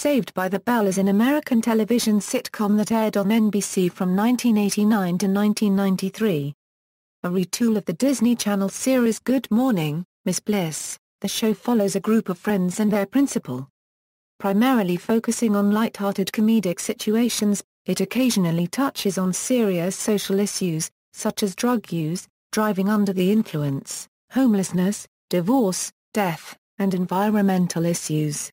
Saved by the Bell is an American television sitcom that aired on NBC from 1989 to 1993. A retool of the Disney Channel series Good Morning, Miss Bliss, the show follows a group of friends and their principal. Primarily focusing on lighthearted comedic situations, it occasionally touches on serious social issues, such as drug use, driving under the influence, homelessness, divorce, death, and environmental issues.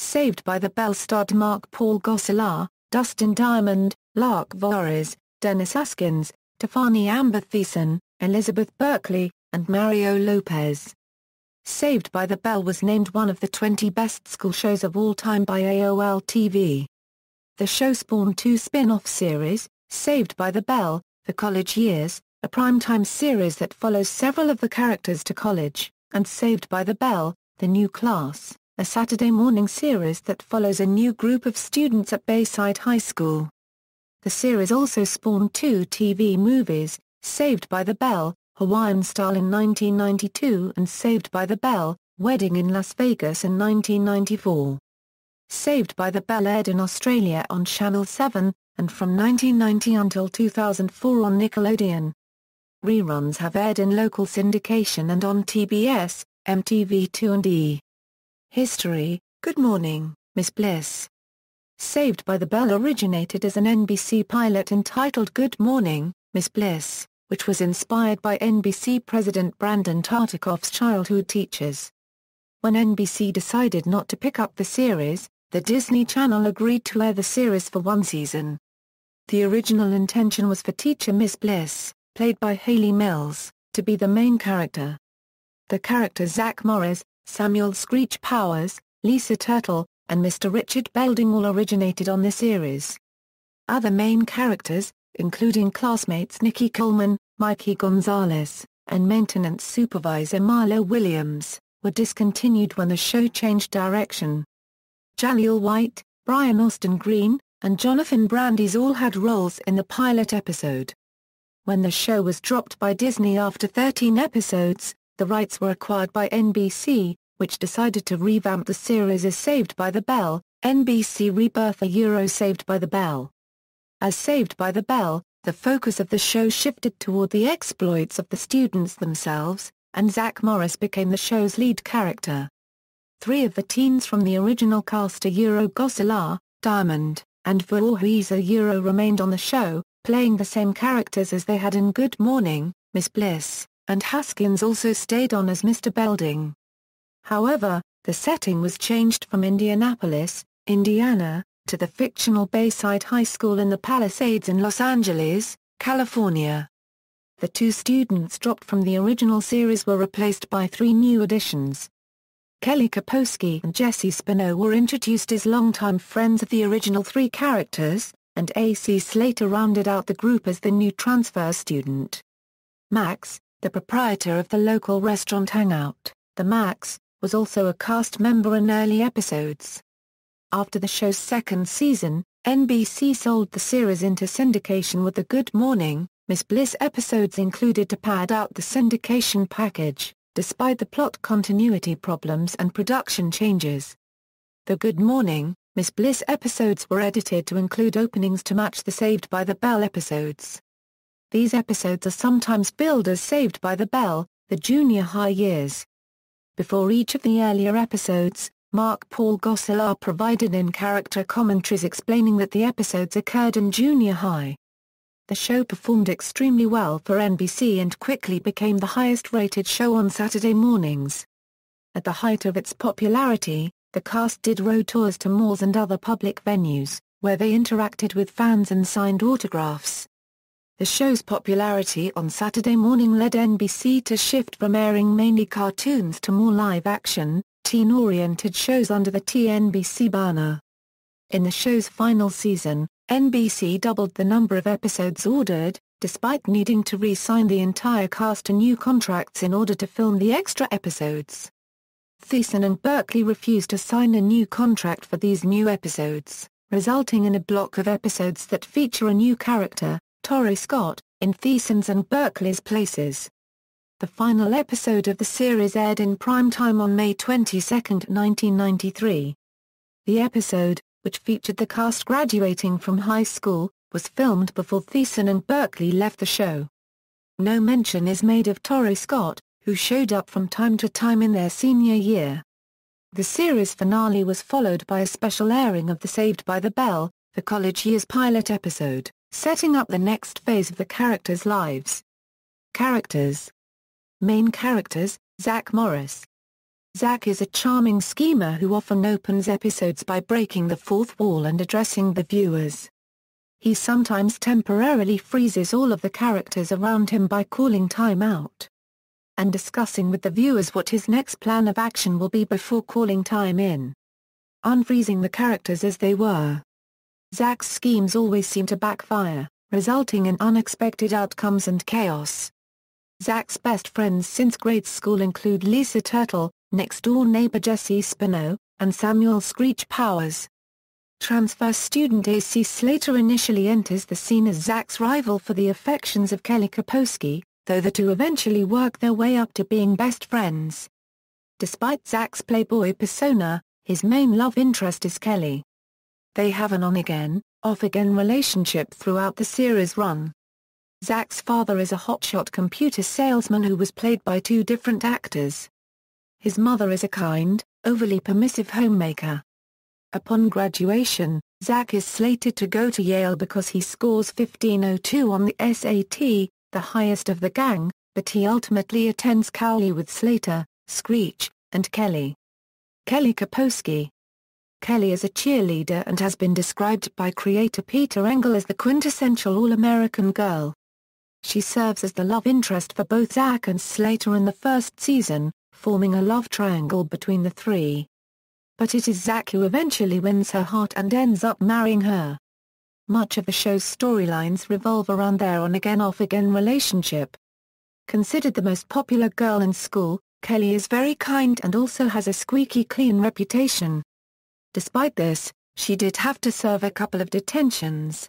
Saved by the Bell starred Mark Paul Gosselaar, Dustin Diamond, Lark Voorhies, Dennis Haskins, Tiffani-Amber Thiessen, Elizabeth Berkley, and Mario Lopez. Saved by the Bell was named one of the 20 best school shows of all time by AOL TV. The show spawned two spin-off series, Saved by the Bell, The College Years, a primetime series that follows several of the characters to college, and Saved by the Bell, The New Class, a Saturday morning series that follows a new group of students at Bayside High School. The series also spawned two TV movies, Saved by the Bell, Hawaiian Style in 1992 and Saved by the Bell, Wedding in Las Vegas in 1994. Saved by the Bell aired in Australia on Channel 7, and from 1990 until 2004 on Nickelodeon. Reruns have aired in local syndication and on TBS, MTV2 and E! History. Good Morning, Miss Bliss. Saved by the Bell originated as an NBC pilot entitled Good Morning, Miss Bliss, which was inspired by NBC President Brandon Tartikoff's childhood teachers. When NBC decided not to pick up the series, the Disney Channel agreed to air the series for one season. The original intention was for teacher Miss Bliss, played by Hayley Mills, to be the main character. The characters Zack Morris, Samuel Screech Powers, Lisa Turtle, and Mr. Richard Belding all originated on the series. Other main characters, including classmates Nikki Coleman, Mikey Gonzalez, and maintenance supervisor Milo Williams, were discontinued when the show changed direction. Jaleel White, Brian Austin Green, and Jonathan Brandis all had roles in the pilot episode. When the show was dropped by Disney after 13 episodes, the rights were acquired by NBC, which decided to revamp the series as Saved by the Bell, NBC Rebirth Saved by the Bell. As Saved by the Bell, the focus of the show shifted toward the exploits of the students themselves, and Zack Morris became the show's lead character. Three of the teens from the original cast Gosselaar, Diamond, and Voorhies remained on the show, playing the same characters as they had in Good Morning, Miss Bliss, and Haskins also stayed on as Mr. Belding. However, the setting was changed from Indianapolis, Indiana, to the fictional Bayside High School in the Palisades in Los Angeles, California. The two students dropped from the original series were replaced by three new additions. Kelly Kapowski and Jessie Spano were introduced as longtime friends of the original three characters, and A.C. Slater rounded out the group as the new transfer student. Max, the proprietor of the local restaurant Hangout, the Max, was also a cast member in early episodes. After the show's second season, NBC sold the series into syndication with the Good Morning, Miss Bliss episodes included to pad out the syndication package, despite the plot continuity problems and production changes. The Good Morning, Miss Bliss episodes were edited to include openings to match the Saved by the Bell episodes. These episodes are sometimes billed as Saved by the Bell, the junior high years. Before each of the earlier episodes, Mark Paul Gosselaar provided in-character commentaries explaining that the episodes occurred in junior high. The show performed extremely well for NBC and quickly became the highest-rated show on Saturday mornings. At the height of its popularity, the cast did road tours to malls and other public venues, where they interacted with fans and signed autographs. The show's popularity on Saturday morning led NBC to shift from airing mainly cartoons to more live-action, teen-oriented shows under the TNBC banner. In the show's final season, NBC doubled the number of episodes ordered, despite needing to re-sign the entire cast to new contracts in order to film the extra episodes. Thiessen and Berkley refused to sign a new contract for these new episodes, resulting in a block of episodes that feature a new character, Tori Scott, in Thiessen's and Berkley's places. The final episode of the series aired in primetime on May 22, 1993. The episode, which featured the cast graduating from high school, was filmed before Thiessen and Berkley left the show. No mention is made of Tori Scott, who showed up from time to time in their senior year. The series finale was followed by a special airing of the Saved by the Bell, the college years pilot episode, setting up the next phase of the characters' lives. Characters. Main characters, Zack Morris. Zack is a charming schemer who often opens episodes by breaking the fourth wall and addressing the viewers. He sometimes temporarily freezes all of the characters around him by calling time out and discussing with the viewers what his next plan of action will be before calling time in, unfreezing the characters as they were. Zack's schemes always seem to backfire, resulting in unexpected outcomes and chaos. Zack's best friends since grade school include Lisa Turtle, next-door neighbor Jessie Spano, and Samuel Screech Powers. Transfer student A.C. Slater initially enters the scene as Zack's rival for the affections of Kelly Kapowski, though the two eventually work their way up to being best friends. Despite Zack's playboy persona, his main love interest is Kelly. They have an on-again, off-again relationship throughout the series run. Zack's father is a hotshot computer salesman who was played by two different actors. His mother is a kind, overly permissive homemaker. Upon graduation, Zack is slated to go to Yale because he scores 1502 on the SAT, the highest of the gang, but he ultimately attends Cowley with Slater, Screech, and Kelly. Kelly Kapowski. Kelly is a cheerleader and has been described by creator Peter Engel as the quintessential all-American girl. She serves as the love interest for both Zack and Slater in the first season, forming a love triangle between the three. But it is Zack who eventually wins her heart and ends up marrying her. Much of the show's storylines revolve around their on-again off-again relationship. Considered the most popular girl in school, Kelly is very kind and also has a squeaky clean reputation. Despite this, she did have to serve a couple of detentions.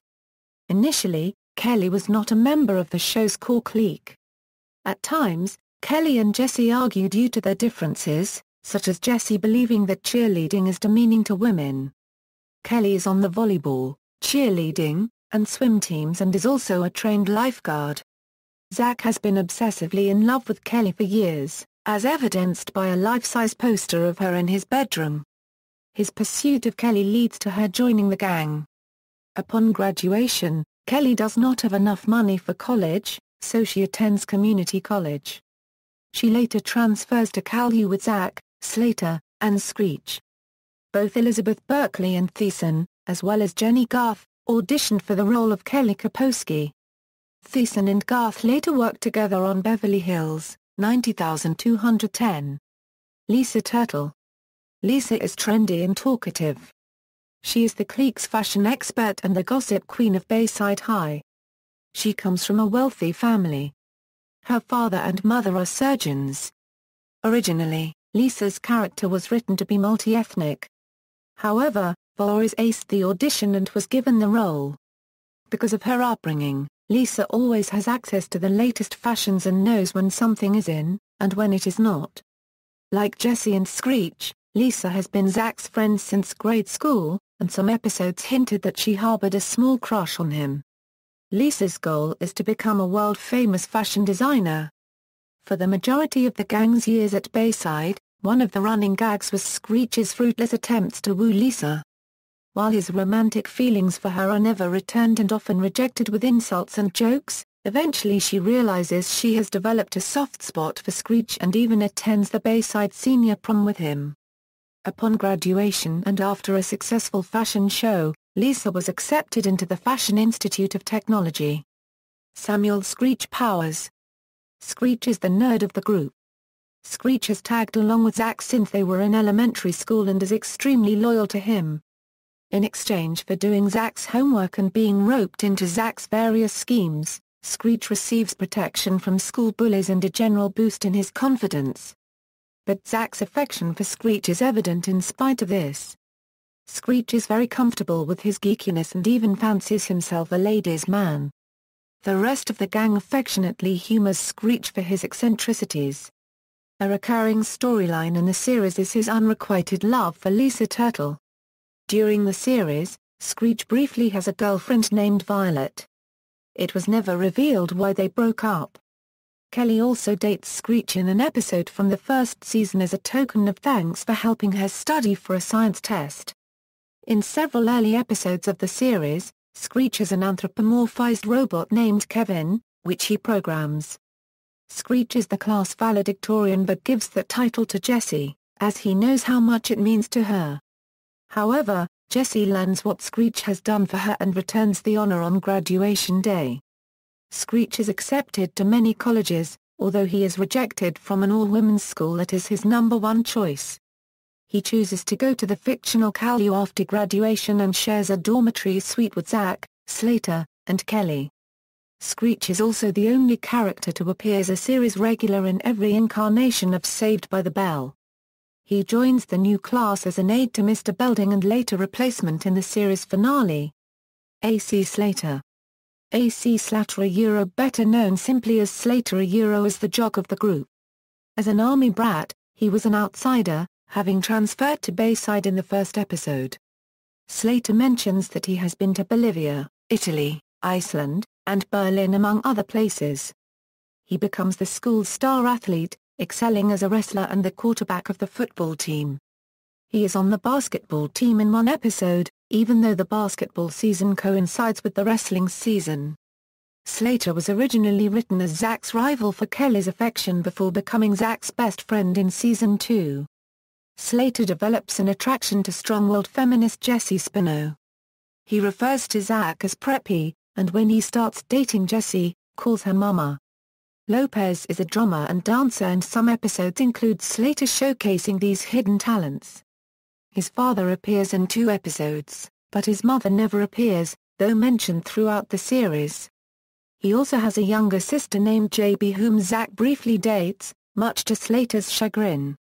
Initially, Kelly was not a member of the show's core clique. At times, Kelly and Jessie argue due to their differences, such as Jessie believing that cheerleading is demeaning to women. Kelly is on the volleyball, cheerleading, and swim teams and is also a trained lifeguard. Zack has been obsessively in love with Kelly for years, as evidenced by a life-size poster of her in his bedroom. His pursuit of Kelly leads to her joining the gang. Upon graduation, Kelly does not have enough money for college, so she attends community college. She later transfers to Cowley with Zack, Slater, and Screech. Both Elizabeth Berkley and Thiessen, as well as Jenny Garth, auditioned for the role of Kelly Kapowski. Thiessen and Garth later worked together on Beverly Hills, 90210. Lisa Turtle. Lisa is trendy and talkative. She is the clique's fashion expert and the gossip queen of Bayside High. She comes from a wealthy family. Her father and mother are surgeons. Originally, Lisa's character was written to be multi-ethnic. However, Voorhies aced the audition and was given the role. Because of her upbringing, Lisa always has access to the latest fashions and knows when something is in, and when it is not. Like Jessie and Screech, Lisa has been Zack's friend since grade school, and some episodes hinted that she harbored a small crush on him. Lisa's goal is to become a world-famous fashion designer. For the majority of the gang's years at Bayside, one of the running gags was Screech's fruitless attempts to woo Lisa. While his romantic feelings for her are never returned and often rejected with insults and jokes, eventually she realizes she has developed a soft spot for Screech and even attends the Bayside senior prom with him. Upon graduation and after a successful fashion show, Lisa was accepted into the Fashion Institute of Technology. Samuel Screech Powers. Screech is the nerd of the group. Screech has tagged along with Zack since they were in elementary school and is extremely loyal to him. In exchange for doing Zack's homework and being roped into Zack's various schemes, Screech receives protection from school bullies and a general boost in his confidence. But Zack's affection for Screech is evident in spite of this. Screech is very comfortable with his geekiness and even fancies himself a ladies' man. The rest of the gang affectionately humors Screech for his eccentricities. A recurring storyline in the series is his unrequited love for Lisa Turtle. During the series, Screech briefly has a girlfriend named Violet. It was never revealed why they broke up. Kelly also dates Screech in an episode from the first season as a token of thanks for helping her study for a science test. In several early episodes of the series, Screech has an anthropomorphized robot named Kevin, which he programs. Screech is the class valedictorian but gives that title to Jessie, as he knows how much it means to her. However, Jessie learns what Screech has done for her and returns the honor on graduation day. Screech is accepted to many colleges, although he is rejected from an all-women's school that is his number one choice. He chooses to go to the fictional Cal U after graduation and shares a dormitory suite with Zack, Slater, and Kelly. Screech is also the only character to appear as a series regular in every incarnation of Saved by the Bell. He joins the new class as an aide to Mr. Belding and later replacement in the series finale. A.C. Slater. A.C. Slater, better known simply as Slater, as the jock of the group. As an army brat, he was an outsider, having transferred to Bayside in the first episode. Slater mentions that he has been to Bolivia, Italy, Iceland, and Berlin among other places. He becomes the school's star athlete, excelling as a wrestler and the quarterback of the football team. He is on the basketball team in one episode, even though the basketball season coincides with the wrestling season. Slater was originally written as Zack's rival for Kelly's affection before becoming Zack's best friend in Season 2. Slater develops an attraction to strong-willed feminist Jessie Spano. He refers to Zack as preppy, and when he starts dating Jessie, calls her mama. Lopez is a drummer and dancer and some episodes include Slater showcasing these hidden talents. His father appears in 2 episodes, but his mother never appears, though mentioned throughout the series. He also has a younger sister named JB whom Zack briefly dates, much to Slater's chagrin.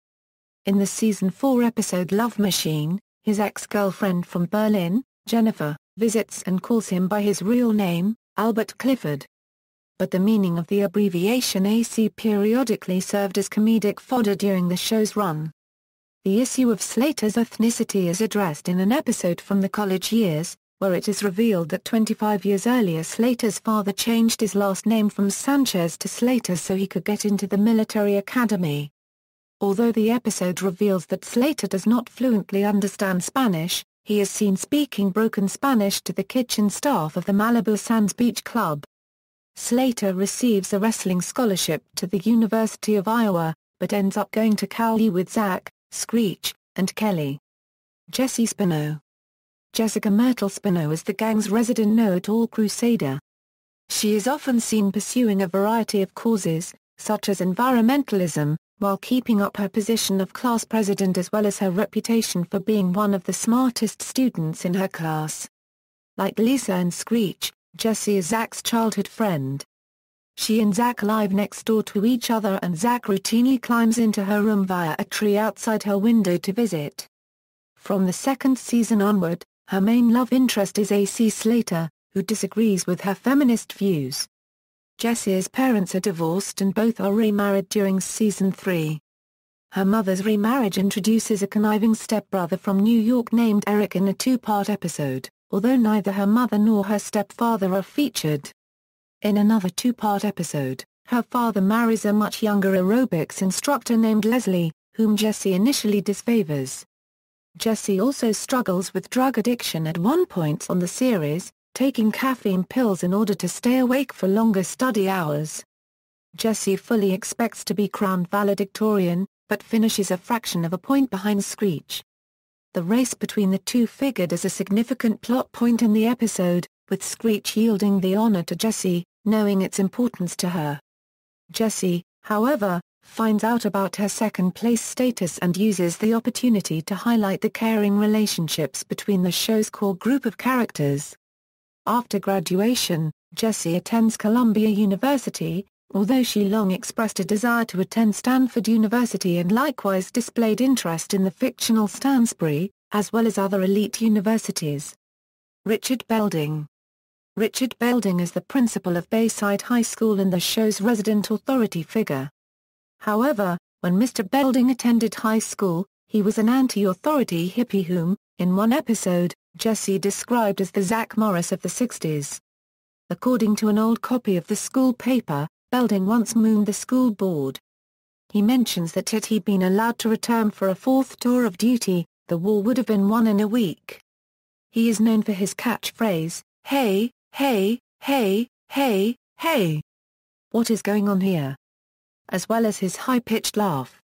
In the Season 4 episode Love Machine, his ex-girlfriend from Berlin, Jennifer, visits and calls him by his real name, Albert Clifford. But the meaning of the abbreviation AC periodically served as comedic fodder during the show's run. The issue of Slater's ethnicity is addressed in an episode from the college years, where it is revealed that 25 years earlier Slater's father changed his last name from Sanchez to Slater so he could get into the military academy. Although the episode reveals that Slater does not fluently understand Spanish, he is seen speaking broken Spanish to the kitchen staff of the Malibu Sands Beach Club. Slater receives a wrestling scholarship to the University of Iowa, but ends up going to Cal U with Zack, Screech, and Kelly. Jessie Spano. Jessica Myrtle Spano is the gang's resident know-it-all crusader. She is often seen pursuing a variety of causes, such as environmentalism, while keeping up her position of class president as well as her reputation for being one of the smartest students in her class. Like Lisa and Screech, Jessie is Zack's childhood friend. She and Zack live next door to each other and Zack routinely climbs into her room via a tree outside her window to visit. From the second season onward, her main love interest is A.C. Slater, who disagrees with her feminist views. Jessie's parents are divorced and both are remarried during Season 3. Her mother's remarriage introduces a conniving stepbrother from New York named Eric in a 2-part episode, although neither her mother nor her stepfather are featured. In another 2-part episode, her father marries a much younger aerobics instructor named Leslie, whom Jessie initially disfavors. Jessie also struggles with drug addiction at one point on the series, taking caffeine pills in order to stay awake for longer study hours. Jessie fully expects to be crowned valedictorian, but finishes a fraction of a point behind Screech. The race between the two figured as a significant plot point in the episode, with Screech yielding the honor to Jessie, knowing its importance to her. Jessie, however, finds out about her second-place status and uses the opportunity to highlight the caring relationships between the show's core group of characters. After graduation, Jessie attends Columbia University, although she long expressed a desire to attend Stanford University and likewise displayed interest in the fictional Stansbury, as well as other elite universities. Richard Belding. Richard Belding is the principal of Bayside High School and the show's resident authority figure. However, when Mr. Belding attended high school, he was an anti-authority hippie whom, In one episode, Jessie described as the Zack Morris of the 60s. According to an old copy of the school paper, Belding once mooned the school board. He mentions that had he been allowed to return for a fourth tour of duty, the war would have been won in a week. He is known for his catchphrase, "Hey, hey, hey, hey, hey. What is going on here?" as well as his high-pitched laugh.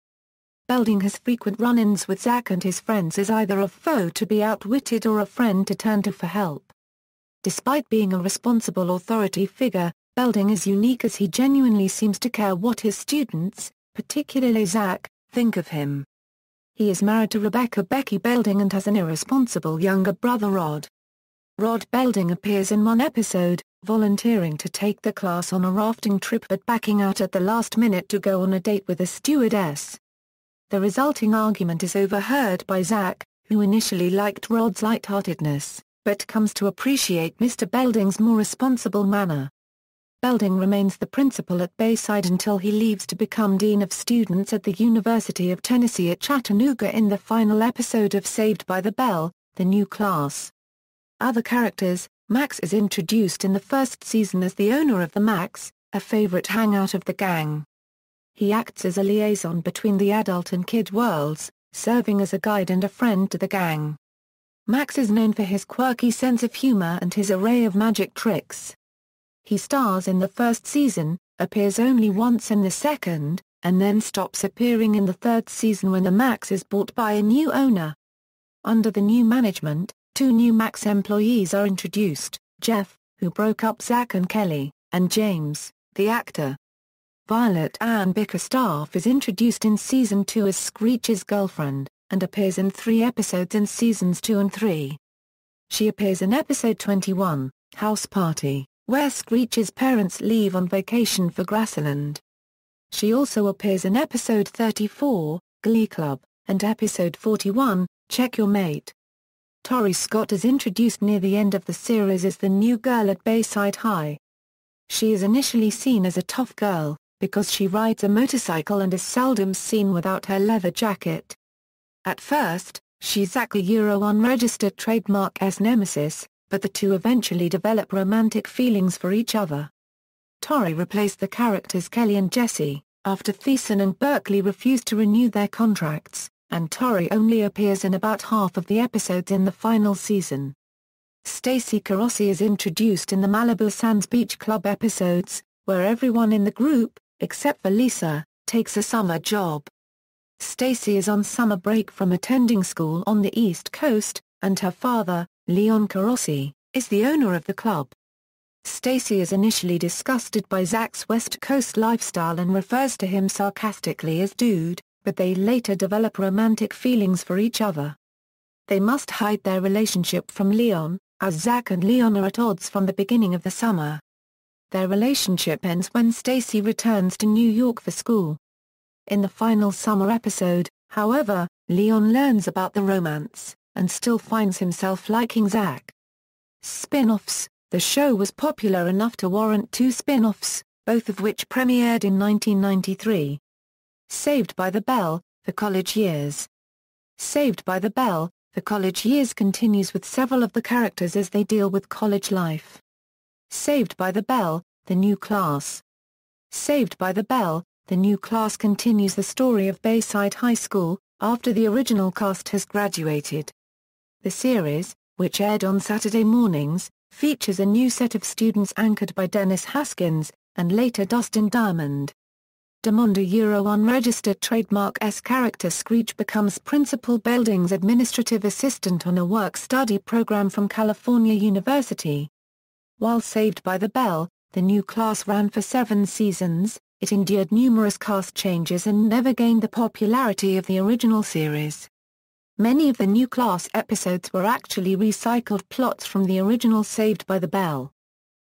Belding has frequent run-ins with Zack and his friends as either a foe to be outwitted or a friend to turn to for help. Despite being a responsible authority figure, Belding is unique as he genuinely seems to care what his students, particularly Zack, think of him. He is married to Rebecca Becky Belding and has an irresponsible younger brother Rod. Rod Belding appears in one episode, volunteering to take the class on a rafting trip but backing out at the last minute to go on a date with a stewardess. The resulting argument is overheard by Zack, who initially liked Rod's lightheartedness, but comes to appreciate Mr. Belding's more responsible manner. Belding remains the principal at Bayside until he leaves to become Dean of Students at the University of Tennessee at Chattanooga in the final episode of Saved by the Bell, the new class. Other characters: Max is introduced in the first season as the owner of the Max, a favorite hangout of the gang. He acts as a liaison between the adult and kid worlds, serving as a guide and a friend to the gang. Max is known for his quirky sense of humor and his array of magic tricks. He stars in the first season, appears only once in the second, and then stops appearing in the third season when the Max is bought by a new owner. Under the new management, 2 new Max employees are introduced: Jeff, who broke up Zack and Kelly, and James, the actor. Violet Ann Bickerstaff is introduced in Season 2 as Screech's girlfriend, and appears in 3 episodes in Seasons 2 and 3. She appears in Episode 21, House Party, where Screech's parents leave on vacation for Grassland. She also appears in Episode 34, Glee Club, and Episode 41, Check Your Mate. Tori Scott is introduced near the end of the series as the new girl at Bayside High. She is initially seen as a tough girl, because she rides a motorcycle and is seldom seen without her leather jacket. At first, she's Zack's unregistered trademark's nemesis, but the two eventually develop romantic feelings for each other. Tori replaced the characters Kelly and Jessie, after Thiessen and Berkley refused to renew their contracts, and Tori only appears in about half of the episodes in the final season. Stacy Carosi is introduced in the Malibu Sands Beach Club episodes, where everyone in the group, except for Lisa, takes a summer job. Stacy is on summer break from attending school on the East Coast, and her father, Leon Carosi, is the owner of the club. Stacy is initially disgusted by Zack's West Coast lifestyle and refers to him sarcastically as dude, but they later develop romantic feelings for each other. They must hide their relationship from Leon, as Zack and Leon are at odds from the beginning of the summer. Their relationship ends when Stacy returns to New York for school. In the final summer episode, however, Leon learns about the romance, and still finds himself liking Zack. Spin-offs: the show was popular enough to warrant 2 spin-offs, both of which premiered in 1993. Saved by the Bell, The College Years. Saved by the Bell, The College Years continues with several of the characters as they deal with college life. Saved by the Bell, The New Class. Saved by the Bell, The New Class continues the story of Bayside High School, after the original cast has graduated. The series, which aired on Saturday mornings, features a new set of students anchored by Dennis Haskins, and later Dustin Diamond. Demondo unregistered trademark's character Screech becomes Principal Belding's administrative assistant on a work-study program from California University. While Saved by the Bell, the new class ran for 7 seasons, it endured numerous cast changes and never gained the popularity of the original series. Many of the new class episodes were actually recycled plots from the original Saved by the Bell.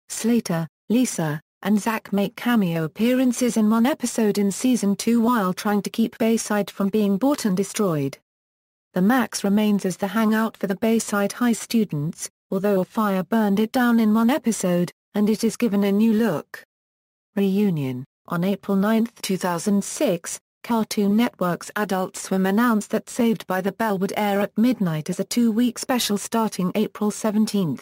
Slater, Lisa, and Zack make cameo appearances in one episode in Season 2 while trying to keep Bayside from being bought and destroyed. The Max remains as the hangout for the Bayside High students, although a fire burned it down in one episode, and it is given a new look. Reunion: on April 9, 2006, Cartoon Network's Adult Swim announced that Saved by the Bell would air at midnight as a 2-week special starting April 17.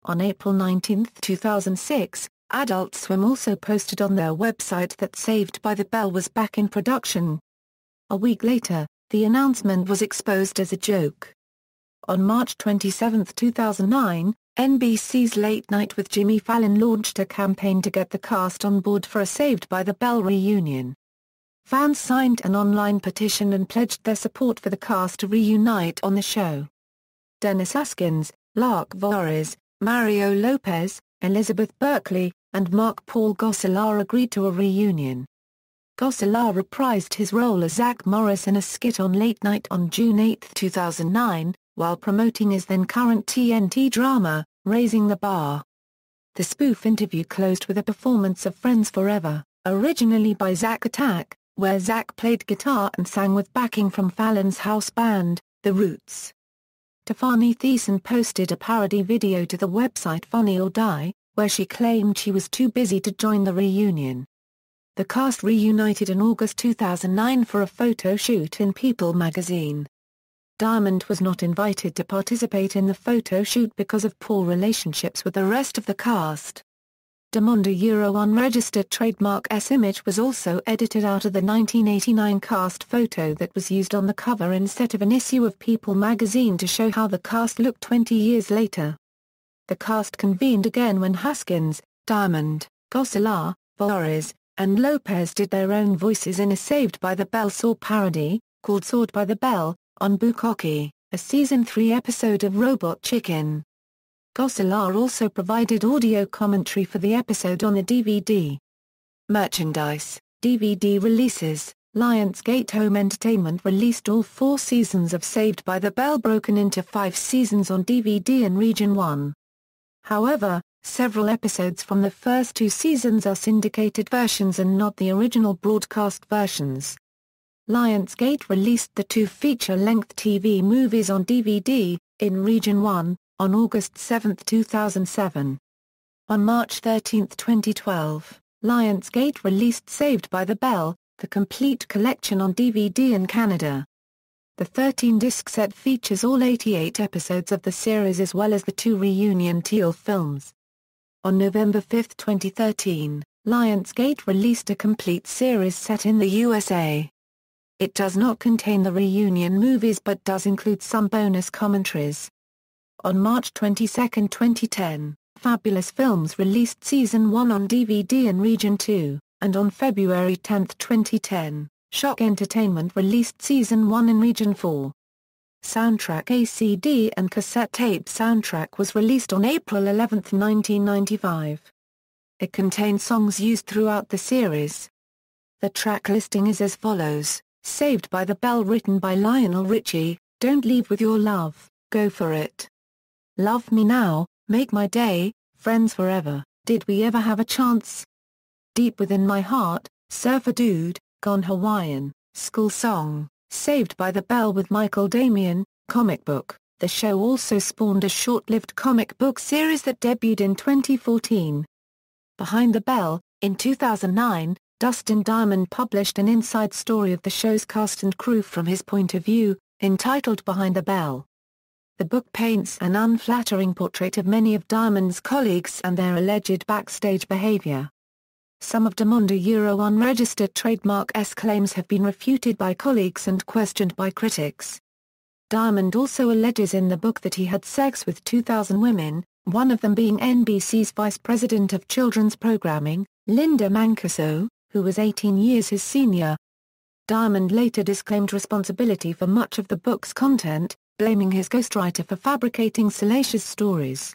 On April 19, 2006, Adult Swim also posted on their website that Saved by the Bell was back in production. A week later, the announcement was exposed as a joke. On March 27, 2009, NBC's Late Night with Jimmy Fallon launched a campaign to get the cast on board for a Saved by the Bell reunion. Fans signed an online petition and pledged their support for the cast to reunite on the show. Dennis Haskins, Lark Voorhies, Mario Lopez, Elizabeth Berkley, and Mark Paul Gosselaar agreed to a reunion. Gosselaar reprised his role as Zack Morris in a skit on Late Night on June 8, 2009, while promoting his then-current TNT drama, Raising the Bar. The spoof interview closed with a performance of Friends Forever, originally by Zack Attack, where Zack played guitar and sang with backing from Fallon's house band, The Roots. Thiessen posted a parody video to the website Funny or Die, where she claimed she was too busy to join the reunion. The cast reunited in August 2009 for a photo shoot in People magazine. Diamond was not invited to participate in the photo shoot because of poor relationships with the rest of the cast. Diamond unregistered trademark image was also edited out of the 1989 cast photo that was used on the cover instead of an issue of People magazine to show how the cast looked 20 years later. The cast convened again when Haskins, Diamond, Gosselaar, Voorhies, and Lopez did their own voices in a Saved by the Bell Saw parody, called Sawed by the Bell, on Bukkake, a Season 3 episode of Robot Chicken. Gosselaar also provided audio commentary for the episode on the DVD. Merchandise, DVD releases. Lionsgate Home Entertainment released all 4 seasons of Saved by the Bell broken into 5 seasons on DVD in Region 1. However, several episodes from the first 2 seasons are syndicated versions and not the original broadcast versions. Lionsgate released the 2 feature-length TV movies on DVD, in Region 1, on August 7, 2007. On March 13, 2012, Lionsgate released Saved by the Bell, the complete collection on DVD in Canada. The 13-disc set features all 88 episodes of the series as well as the 2 reunion Teal films. On November 5, 2013, Lionsgate released a complete series set in the USA. It does not contain the reunion movies but does include some bonus commentaries. On March 22, 2010, Fabulous Films released Season 1 on DVD in Region 2, and on February 10, 2010, Shock Entertainment released Season 1 in Region 4. Soundtrack ACD and cassette tape soundtrack was released on April 11, 1995. It contains songs used throughout the series. The track listing is as follows: Saved by the Bell written by Lionel Richie, Don't Leave With Your Love, Go For It. Love Me Now, Make My Day, Friends Forever, Did We Ever Have a Chance? Deep Within My Heart, Surfer Dude, Gone Hawaiian, School Song, Saved by the Bell with Michael Damian, comic book. The show also spawned a short-lived comic book series that debuted in 2014. Behind the Bell, in 2009, Dustin Diamond published an inside story of the show's cast and crew from his point of view, entitled Behind the Bell. The book paints an unflattering portrait of many of Diamond's colleagues and their alleged backstage behavior. Some of Diamond's unregistered trademark's claims have been refuted by colleagues and questioned by critics. Diamond also alleges in the book that he had sex with 2,000 women, one of them being NBC's vice president of children's programming, Linda Mancuso, who was 18 years his senior. Diamond later disclaimed responsibility for much of the book's content, blaming his ghostwriter for fabricating salacious stories.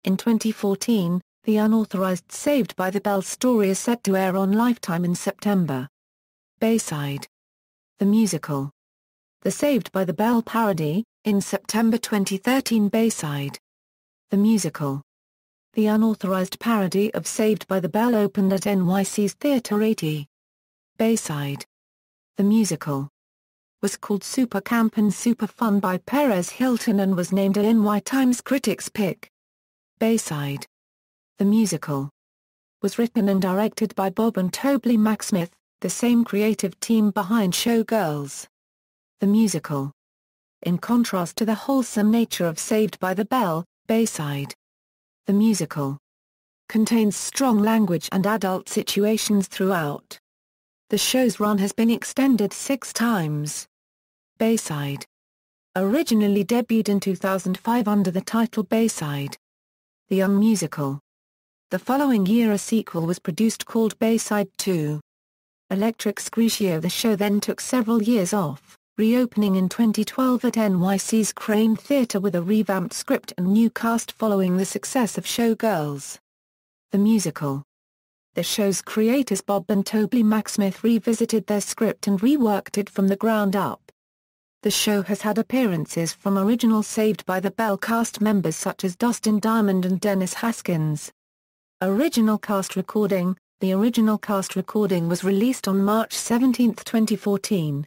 In 2014, the unauthorized Saved by the Bell story is set to air on Lifetime in September. Bayside the Musical. The Saved by the Bell parody, in September 2013. Bayside the Musical. The unauthorized parody of Saved by the Bell opened at NYC's Theatre 80. Bayside the Musical was called Super Camp and Super Fun by Perez Hilton and was named a NY Times Critics' Pick. Bayside the Musical was written and directed by Bob and Toby Macsmith, the same creative team behind Showgirls. The musical. In contrast to the wholesome nature of Saved by the Bell, Bayside the Musical contains strong language and adult situations throughout. The show's run has been extended 6 times. Bayside originally debuted in 2005 under the title Bayside the Young Musical. The following year a sequel was produced called Bayside 2. Electric Screechio. The show then took several years off, reopening in 2012 at NYC's Crane Theatre with a revamped script and new cast following the success of Showgirls. The Musical. The show's creators Bob and Toby Macsmith revisited their script and reworked it from the ground up. The show has had appearances from original Saved by the Bell cast members such as Dustin Diamond and Dennis Haskins. Original cast recording. The original cast recording was released on March 17, 2014.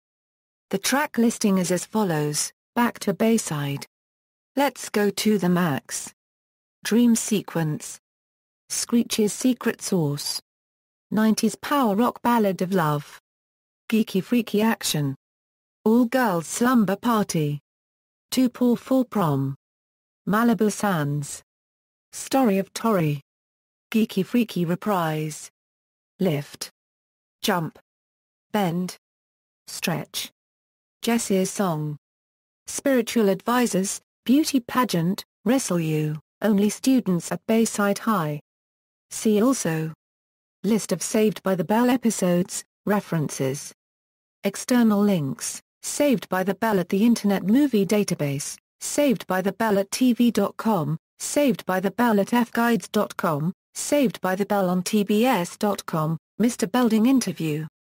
The track listing is as follows: Back to Bayside, Let's Go to the Max, Dream Sequence, Screech's Secret Sauce, 90s Power Rock Ballad of Love, Geeky Freaky Action, All Girls Slumber Party, Too Poor for Prom, Malibu Sands, Story of Tori, Geeky Freaky Reprise, Lift, Jump, Bend, Stretch, Jessie's Song, Spiritual Advisors, Beauty Pageant, Wrestle You, Only Students at Bayside High. See also: List of Saved by the Bell episodes, references. External links: Saved by the Bell at the Internet Movie Database, Saved by the Bell at TV.com, Saved by the Bell at fguides.com, Saved by the Bell on TBS.com, Mr. Belding interview.